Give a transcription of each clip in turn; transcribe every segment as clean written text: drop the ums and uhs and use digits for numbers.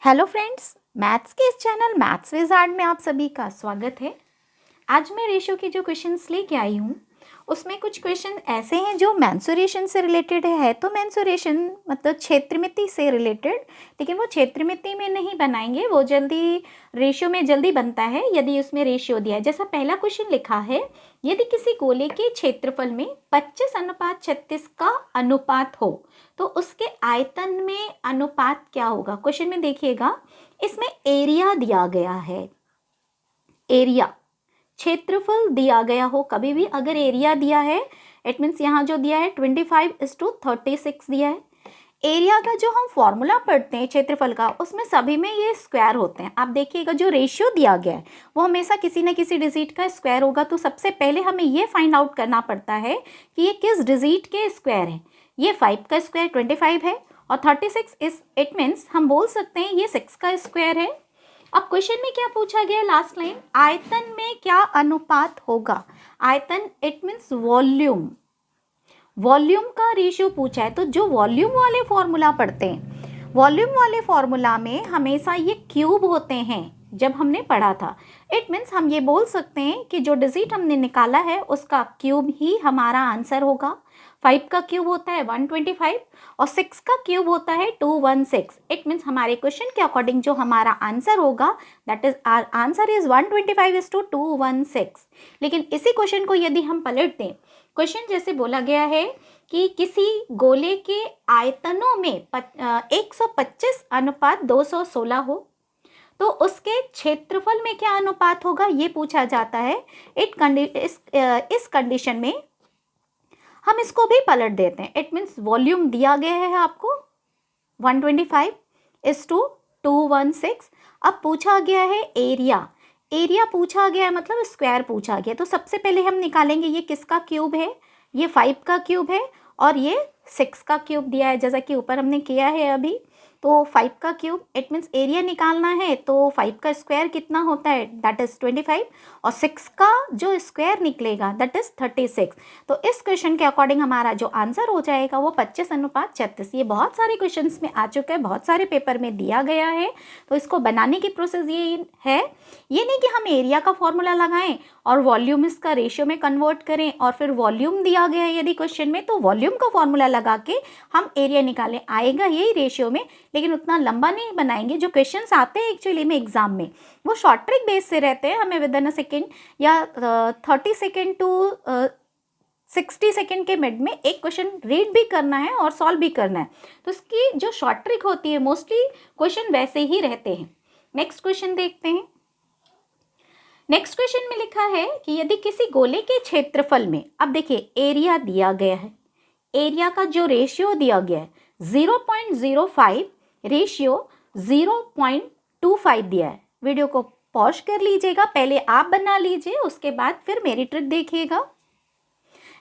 Hello friends, maths के इस channel maths wizard में आप सभी का स्वागत है। आज मैं रेशो के जो क्वेश्चंस लेके आई हूँ उसमें कुछ क्वेश्चन ऐसे हैं जो मेंसुरेशन से रिलेटेड है। तो मेंसुरेशन मतलब क्षेत्रमिति से रिलेटेड, लेकिन वो क्षेत्रमिति में नहीं बनाएंगे, वो जल्दी रेशियो में जल्दी बनता है यदि उसमें रेशियो दिया है। जैसा पहला क्वेश्चन लिखा है, यदि किसी गोले के क्षेत्रफल में 25:36 का अनुपात हो तो उसके आयतन में अनुपात क्या होगा। क्वेश्चन में देखिएगा, इसमें एरिया दिया गया है। एरिया क्षेत्रफल दिया गया हो, कभी भी अगर एरिया दिया है इट मीन्स यहाँ जो दिया है 25:36 दिया है। एरिया का जो हम फॉर्मूला पढ़ते हैं क्षेत्रफल का, उसमें सभी में ये स्क्वायर होते हैं। आप देखिएगा जो रेशियो दिया गया है वो हमेशा किसी न किसी डिजिट का स्क्वायर होगा। तो सबसे पहले हमें ये फाइंड आउट करना पड़ता है कि ये किस डिजिट के स्क्वायर है। ये 5 का स्क्वायर 25 है और 36 इट मीन्स हम बोल सकते हैं ये 6 का स्क्वायर है। अब क्वेश्चन में क्या पूछा गया, लास्ट लाइन, आयतन में क्या अनुपात होगा। आयतन इट मीन्स वॉल्यूम, वॉल्यूम का रेशियो पूछा है। तो जो वॉल्यूम वाले फॉर्मूला पढ़ते हैं, वॉल्यूम वाले फॉर्मूला में हमेशा ये क्यूब होते हैं। जब हमने पढ़ा था इट मीन्स हम ये बोल सकते हैं कि जो डिजिट हमने निकाला है उसका क्यूब ही हमारा आंसर होगा। 5 का क्यूब होता है 125 और 6 का क्यूब होता है 216। इट मीन्स हमारे क्वेश्चन के अकॉर्डिंग जो हमारा आंसर होगा that is our answer is 125:216। लेकिन इसी क्वेश्चन को यदि हम पलट दें, क्वेश्चन जैसे बोला गया है कि किसी गोले के आयतनों में 125:216 हो तो उसके क्षेत्रफल में क्या अनुपात होगा, ये पूछा जाता है। इस कंडीशन में हम इसको भी पलट देते हैं। इट मीन्स वॉल्यूम दिया गया है आपको 125:216। अब पूछा गया है एरिया, एरिया पूछा गया है मतलब स्क्वायर पूछा गया। तो सबसे पहले हम निकालेंगे ये किसका क्यूब है, ये 5 का क्यूब है और ये 6 का क्यूब दिया है जैसा कि ऊपर हमने किया है अभी। तो 5 का क्यूब इट मीन्स एरिया निकालना है, तो 5 का स्क्वायर कितना होता है दैट इज 25 और 6 का जो स्क्वायर निकलेगा दैट इज 36। तो इस क्वेश्चन के अकॉर्डिंग हमारा जो आंसर हो जाएगा वो 25:36। ये बहुत सारे क्वेश्चंस में आ चुका है, बहुत सारे पेपर में दिया गया है। तो इसको बनाने की प्रोसेस ये है, ये नहीं कि हम एरिया का फॉर्मूला लगाएं और वॉल्यूम इसका रेशियो में कन्वर्ट करें और फिर वॉल्यूम दिया गया है यदि क्वेश्चन में तो वॉल्यूम का फॉर्मूला लगा के हम एरिया निकालें, आएगा यही रेशियो में। लेकिन उतना लंबा नहीं बनाएंगे। जो क्वेश्चंस आते हैं एक्चुअली में एग्जाम में वो शॉर्ट ट्रिक बेस से रहते हैं, हमें विद इन अ सेकेंड या 30 सेकेंड टू 60 सेकेंड के मिड में एक क्वेश्चन रीड भी करना है और सॉल्व भी करना है। तो इसकी जो शॉर्ट ट्रिक होती है मोस्टली क्वेश्चन वैसे ही रहते हैं। नेक्स्ट क्वेश्चन देखते हैं। नेक्स्ट क्वेश्चन में लिखा है कि यदि किसी गोले के क्षेत्रफल में, अब देखिए एरिया दिया गया है, एरिया का जो रेशियो दिया गया है 0.05 रेशियो 0.25 दिया है। वीडियो को पॉज कर लीजिएगा, पहले आप बना लीजिए उसके बाद फिर मेरी ट्रिक देखिएगा।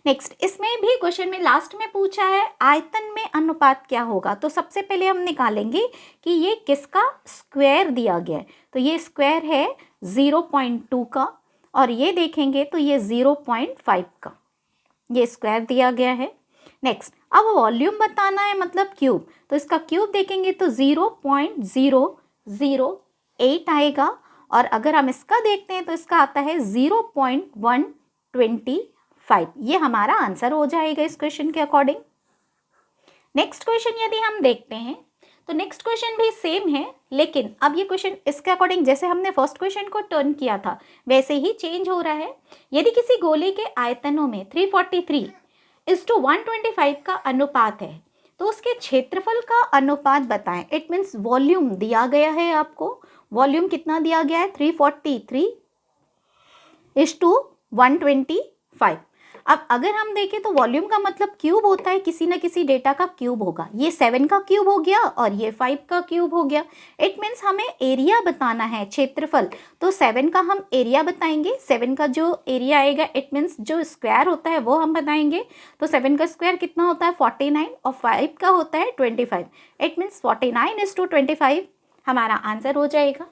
नेक्स्ट, इसमें भी क्वेश्चन में लास्ट में पूछा है आयतन में अनुपात क्या होगा। तो सबसे पहले हम निकालेंगे कि ये किसका स्क्वायर दिया गया है। तो ये स्क्वायर है 0.2 का और ये देखेंगे तो ये 0.5 का, ये स्क्वायर दिया गया है। नेक्स्ट, अब वॉल्यूम बताना है मतलब क्यूब, तो इसका क्यूब देखेंगे तो 0.008 आएगा और अगर हम इसका देखते हैं तो इसका आता है 0.125। ये हमारा आंसर हो जाएगा इस क्वेश्चन के अकॉर्डिंग। नेक्स्ट क्वेश्चन यदि हम देखते हैं तो नेक्स्ट क्वेश्चन भी सेम है, लेकिन अब ये क्वेश्चन इसके अकॉर्डिंग जैसे हमने फर्स्ट क्वेश्चन को टर्न किया था वैसे ही चेंज हो रहा है। यदि किसी गोले के आयतनों में 343:125 का अनुपात है तो उसके क्षेत्रफल का अनुपात बताएं। इट मीन्स वॉल्यूम दिया गया है आपको, वॉल्यूम कितना दिया गया है 343:125। अब अगर हम देखें तो वॉल्यूम का मतलब क्यूब होता है, किसी ना किसी डेटा का क्यूब होगा। ये 7 का क्यूब हो गया और ये 5 का क्यूब हो गया। इट मीन्स हमें एरिया बताना है, क्षेत्रफल। तो 7 का हम एरिया बताएंगे, 7 का जो एरिया आएगा इट मीन्स जो स्क्वायर होता है वो हम बताएंगे। तो 7 का स्क्वायर कितना होता है 49 और 5 का होता है 25। इट मीन्स 49:25 हमारा आंसर हो जाएगा।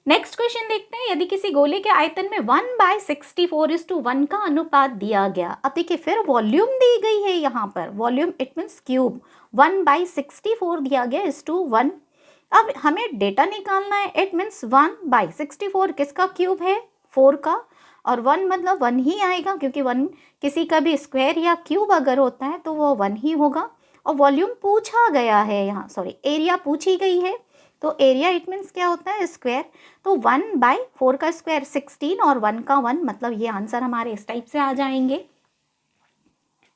नेक्स्ट क्वेश्चन देखते हैं। यदि किसी गोले के आयतन में 1/64:1 का अनुपात दिया गया। अब देखिए फिर वॉल्यूम दी गई है यहाँ पर, वॉल्यूम इट मीन्स क्यूब, 1/64 दिया गया 1:1 अब हमें डेटा निकालना है, इट मीन्स 1/64 किसका क्यूब है, 4 का, और 1 मतलब 1 ही आएगा क्योंकि 1 किसी का भी स्क्वायर या क्यूब अगर होता है तो वो 1 ही होगा। और वॉल्यूम पूछा गया है यहाँ, सॉरी एरिया पूछी गई है, तो एरिया इट मीन्स क्या होता है, स्क्वायर। तो 1/4 का स्क्वायर 16 और 1 का 1, मतलब ये आंसर हमारे इस टाइप से आ जाएंगे।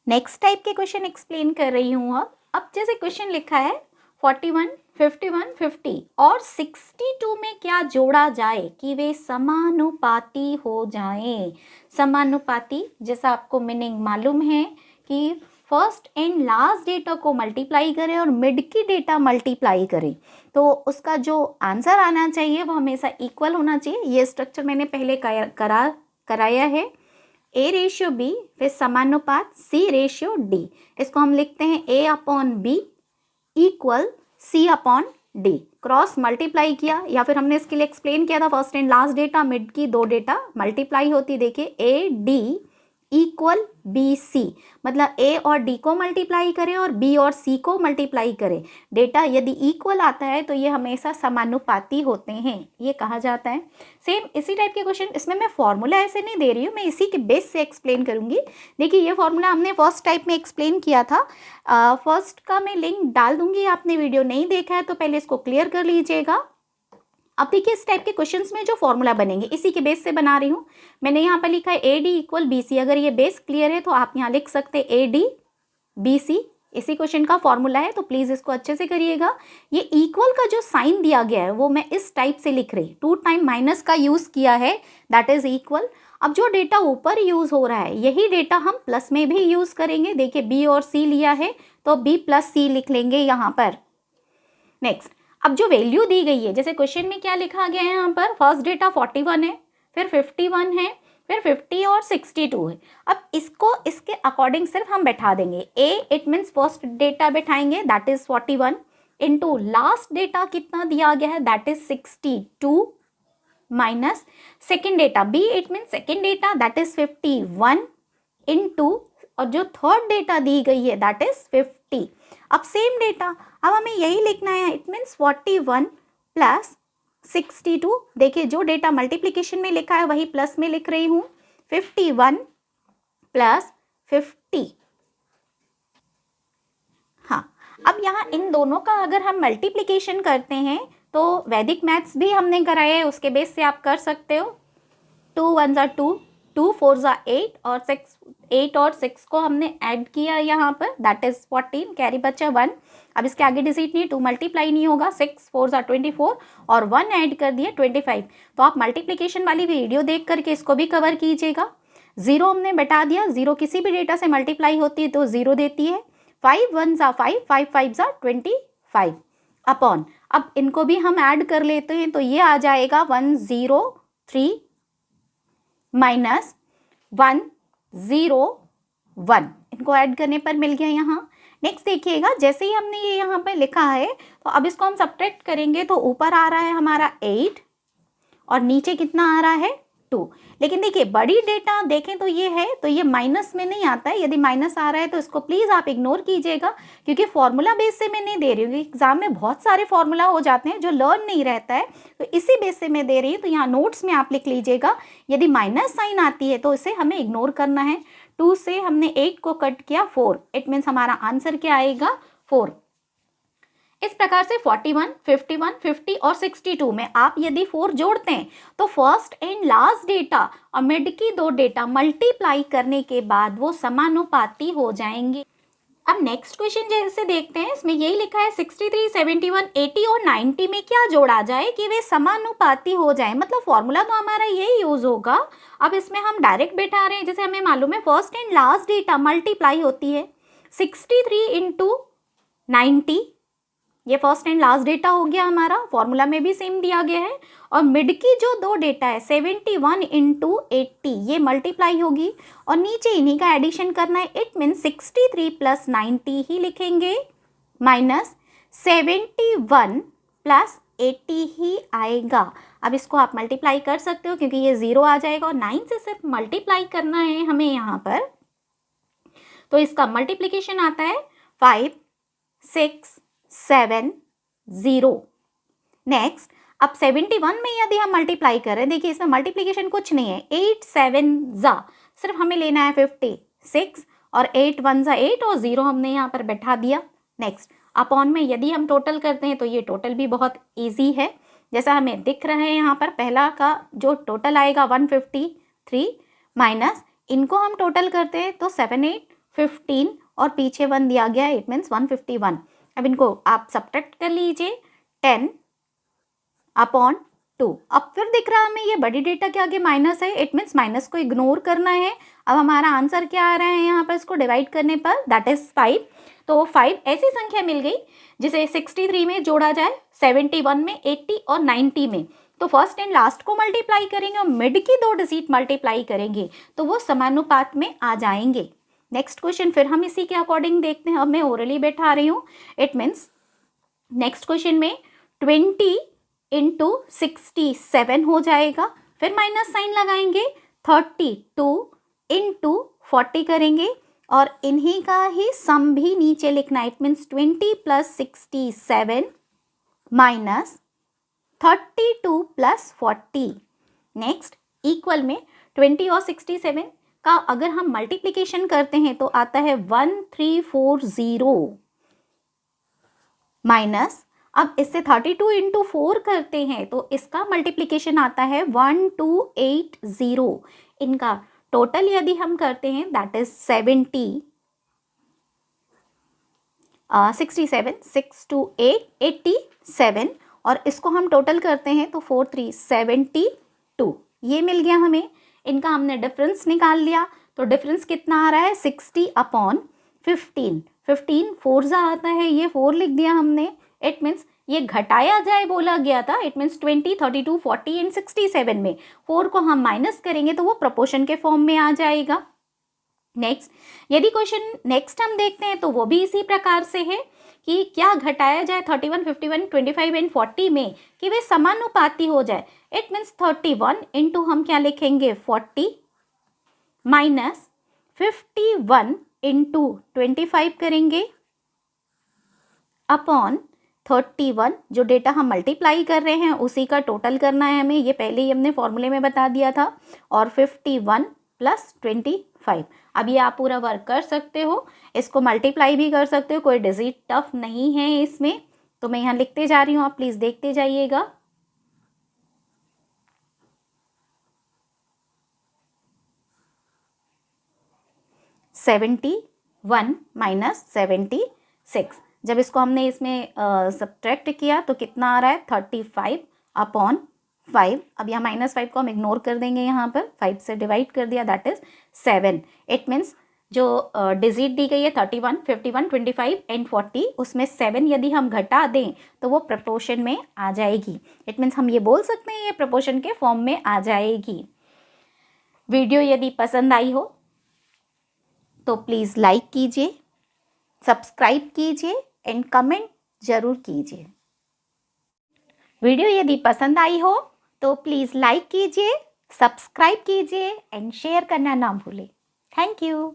नेक्स्ट टाइप के क्वेश्चन एक्सप्लेन कर रही हूँ। अब जैसे क्वेश्चन लिखा है 41, 51, 50 और 62 में क्या जोड़ा जाए कि वे समानुपाती हो जाएं। समानुपाती जैसा आपको मीनिंग मालूम है कि फर्स्ट एंड लास्ट डेटा को मल्टीप्लाई करें और मिड की डेटा मल्टीप्लाई करें, तो उसका जो आंसर आना चाहिए वो हमेशा इक्वल होना चाहिए। ये स्ट्रक्चर मैंने पहले कराया है। A/B फिर समानुपात C/D, इसको हम लिखते हैं A/B equal C/D। Cross multiply किया या फिर हमने इसके लिए एक्सप्लेन किया था first and last data, mid की 2 डेटा मल्टीप्लाई होती, देखिए AD इक्वल BC, मतलब A और D को मल्टीप्लाई करें और B और C को मल्टीप्लाई करें। डेटा यदि इक्वल आता है तो ये हमेशा समानुपाती होते हैं, ये कहा जाता है। सेम इसी टाइप के क्वेश्चन, इसमें मैं फॉर्मूला ऐसे नहीं दे रही हूँ, मैं इसी के बेस से एक्सप्लेन करूँगी। देखिए ये फॉर्मूला हमने फर्स्ट टाइप में एक्सप्लेन किया था, फर्स्ट का मैं लिंक डाल दूंगी, आपने वीडियो नहीं देखा है तो पहले इसको क्लियर कर लीजिएगा। अब देखिए इस टाइप के क्वेश्चंस में जो फॉर्मूला बनेंगे इसी के बेस से बना रही हूँ। मैंने यहाँ पर लिखा है AD इक्वल BC, अगर ये बेस क्लियर है तो आप यहाँ लिख सकते हैं AD BC, इसी क्वेश्चन का फॉर्मूला है, तो प्लीज़ इसको अच्छे से करिएगा। ये इक्वल का जो साइन दिया गया है वो मैं इस टाइप से लिख रही, 2 टाइम माइनस का यूज़ किया है, दैट इज़ इक्वल। अब जो डेटा ऊपर यूज़ हो रहा है यही डेटा हम प्लस में भी यूज़ करेंगे। देखिए B और C लिया है तो B + C लिख लेंगे यहाँ पर। नेक्स्ट, अब जो वैल्यू दी गई है, जैसे क्वेश्चन में क्या लिखा गया है यहाँ पर, फर्स्ट डेटा 41 है, फिर 51 है, फिर 50 और 62 है। अब इसको इसके अकॉर्डिंग सिर्फ हम बैठा देंगे। A it means first data बैठाएंगे, that is 41, into last data कितना दिया गया है, that is 62, minus second data B it means second data, that is 51, into और जो थर्ड डेटा दी गई है दैट इज 50। अब सेम डेटा, अब हमें यही लिखना है, इट मीन्स 41 प्लस 62। देखिए जो डेटा मल्टीप्लिकेशन में लिखा है वही प्लस में लिख रही हूँ, 51 प्लस 50। हाँ, अब यहाँ इन दोनों का अगर हम मल्टीप्लिकेशन करते हैं तो वैदिक मैथ्स भी हमने कराया है, उसके बेस से आप कर सकते हो। 2 1 ज़ा 2, 2 4 ज़ा 8 और 8 और 6 को हमने ऐड किया यहाँ पर, दैट इज 14, कैरी बचा 1। अब इसके आगे डिजिट नहीं, 2 मल्टीप्लाई नहीं होगा, 6 4 ज़ा 24 और 1 ऐड कर दिया 25। तो आप मल्टीप्लिकेशन वाली वीडियो देख करके इसको भी कवर कीजिएगा। 0 हमने बैठा दिया, 0 किसी भी डेटा से मल्टीप्लाई होती है तो 0 देती है। 5 1 ज़ा 5, 5 5 ज़ा 25 अपॉन, अब इनको भी हम ऐड कर लेते हैं तो ये आ जाएगा 103 माइनस 101, इनको ऐड करने पर मिल गया यहाँ। नेक्स्ट देखिएगा, जैसे ही हमने ये यहाँ पे लिखा है तो अब इसको हम सब्ट्रैक्ट करेंगे तो ऊपर आ रहा है हमारा 8 और नीचे कितना आ रहा है 2। लेकिन देखिए बड़ी डेटा देखें तो ये है, तो ये माइनस में नहीं आता है। यदि माइनस आ रहा है तो इसको प्लीज़ आप इग्नोर कीजिएगा, क्योंकि फॉर्मूला बेस से मैं नहीं दे रही हूँ। एग्जाम में बहुत सारे फॉर्मूला हो जाते हैं जो लर्न नहीं रहता है, तो इसी बेस से मैं दे रही हूँ। तो यहाँ नोट्स में आप लिख लीजिएगा, यदि माइनस साइन आती है तो इसे हमें इग्नोर करना है। 2 से हमने 8 को कट किया 4, इट मीन्स हमारा आंसर क्या आएगा 4। इस प्रकार से 41, 51, 50 और 62 में आप यदि 4 जोड़ते हैं तो फर्स्ट एंड लास्ट डेटा और मिड की 2 डेटा मल्टीप्लाई करने के बाद वो समानुपाती हो जाएंगे। अब नेक्स्ट क्वेश्चन जैसे देखते हैं, इसमें यही लिखा है 63, 71, 80 और 90 में क्या जोड़ा जाए कि वे समानुपाती हो जाए। मतलब फॉर्मूला तो हमारा यही यूज होगा। अब इसमें हम डायरेक्ट बैठा रहे हैं, जैसे हमें मालूम है first and last data multiply होती है, 63 इंटू 90, ये फर्स्ट एंड लास्ट डेटा हो गया हमारा, फॉर्मूला में भी सेम दिया गया है। और मिड की जो 2 डेटा है 71 इंटू 80, ये मल्टीप्लाई होगी और नीचे इन्हीं का एडिशन करना है, इट मीन 63 प्लस 90 ही लिखेंगे, माइनस 71 प्लस 80 ही आएगा। अब इसको आप मल्टीप्लाई कर सकते हो क्योंकि ये 0 आ जाएगा और 9 से सिर्फ मल्टीप्लाई करना है हमें यहाँ पर, तो इसका मल्टीप्लिकेशन आता है 5 6 7 0, नेक्स्ट, अब 71 में यदि हम मल्टीप्लाई करें, देखिए इसमें मल्टीप्लिकेशन कुछ नहीं है, 8 7 जा, सिर्फ हमें लेना है 56 और 8 1 जा 8 और 0 हमने यहाँ पर बैठा दिया। नेक्स्ट, अपॉन में यदि हम टोटल करते हैं तो ये टोटल भी बहुत ईजी है, जैसा हमें दिख रहा है यहाँ पर। पहला का जो टोटल आएगा 153 माइनस इनको हम टोटल करते हैं तो 7 8 15 और पीछे 1 दिया गया है, इट मीन्स 151। अब इनको आप सब्ट्रैक्ट कर लीजिए, 10 अपॉन 2। अब फिर दिख रहा है हमें ये बड़ी डेटा के आगे माइनस है, इट मीन्स माइनस को इग्नोर करना है। अब हमारा आंसर क्या आ रहा है यहाँ पर, इसको डिवाइड करने पर, दैट इज 5। तो 5 ऐसी संख्या मिल गई जिसे 63 में जोड़ा जाए, 71 में, 80 और 90 में। तो फर्स्ट एंड लास्ट को मल्टीप्लाई करेंगे और मिड की 2 डिजिट मल्टीप्लाई करेंगे तो वो समानुपात में आ जाएंगे। नेक्स्ट क्वेश्चन फिर हम इसी के अकॉर्डिंग देखते हैं। अब मैं ओरली बैठा रही हूँ, इट मीन्स नेक्स्ट क्वेश्चन में 20 इंटू 67 हो जाएगा, फिर माइनस साइन लगाएंगे, 32 इंटू 40 करेंगे और इन्हीं का ही सम भी नीचे लिखना है, it means 20 plus 67 minus 32 plus 40। Next, equal में 20 और 67 का अगर हम मल्टीप्लिकेशन करते हैं तो आता है 1340 माइनस, अब इससे 32 इंटू 4 करते हैं तो इसका मल्टीप्लिकेशन आता है 1280। इनका टोटल यदि हम करते हैं दैट इज 67 6 to 8 87 और इसको हम टोटल करते हैं तो 4372 ये मिल गया हमें। इनका हमने डिफरेंस निकाल लिया तो डिफरेंस कितना आ रहा है, 60 अपॉन 15। 15 4 जा आता है, ये 4 लिख दिया हमने, इट मीन्स ये घटाया जाए बोला गया था, इट मीन्स 20 32 40 एंड 67 में 4 को हम माइनस करेंगे तो वो प्रोपोर्शन के फॉर्म में आ जाएगा। नेक्स्ट, यदि क्वेश्चन नेक्स्ट हम देखते हैं तो वो भी इसी प्रकार से है कि क्या घटाया जाए 31 51 25 एंड 40 में कि वे समानुपाती हो जाए। इट मीन्स 31 इंटू हम क्या लिखेंगे 40 माइनस 51 इंटू 25 करेंगे अपॉन 31 जो डेटा हम मल्टीप्लाई कर रहे हैं उसी का टोटल करना है हमें, ये पहले ही हमने फॉर्मूले में बता दिया था, और 51 प्लस 25। अब ये आप पूरा वर्क कर सकते हो, इसको मल्टीप्लाई भी कर सकते हो, कोई डिजिट टफ नहीं है इसमें। तो मैं यहाँ लिखते जा रही हूँ, आप प्लीज़ देखते जाइएगा। -71 माइनस 76, जब इसको हमने इसमें सब्ट्रैक्ट किया तो कितना आ रहा है 35 अपॉन 5। अब यहाँ -5 को हम इग्नोर कर देंगे, यहाँ पर 5 से डिवाइड कर दिया, दैट इज 7। इट मीन्स जो डिजिट दी गई है 31 51 25 एंड 40 उसमें 7 यदि हम घटा दें तो वो प्रपोर्शन में आ जाएगी। इट मीन्स हम ये बोल सकते हैं ये प्रपोर्शन के फॉर्म में आ जाएगी। वीडियो यदि पसंद आई हो तो प्लीज़ लाइक कीजिए, सब्सक्राइब कीजिए एंड कमेंट जरूर कीजिए। वीडियो यदि पसंद आई हो तो प्लीज़ लाइक कीजिए, सब्सक्राइब कीजिए एंड शेयर करना ना भूलें। Thank you.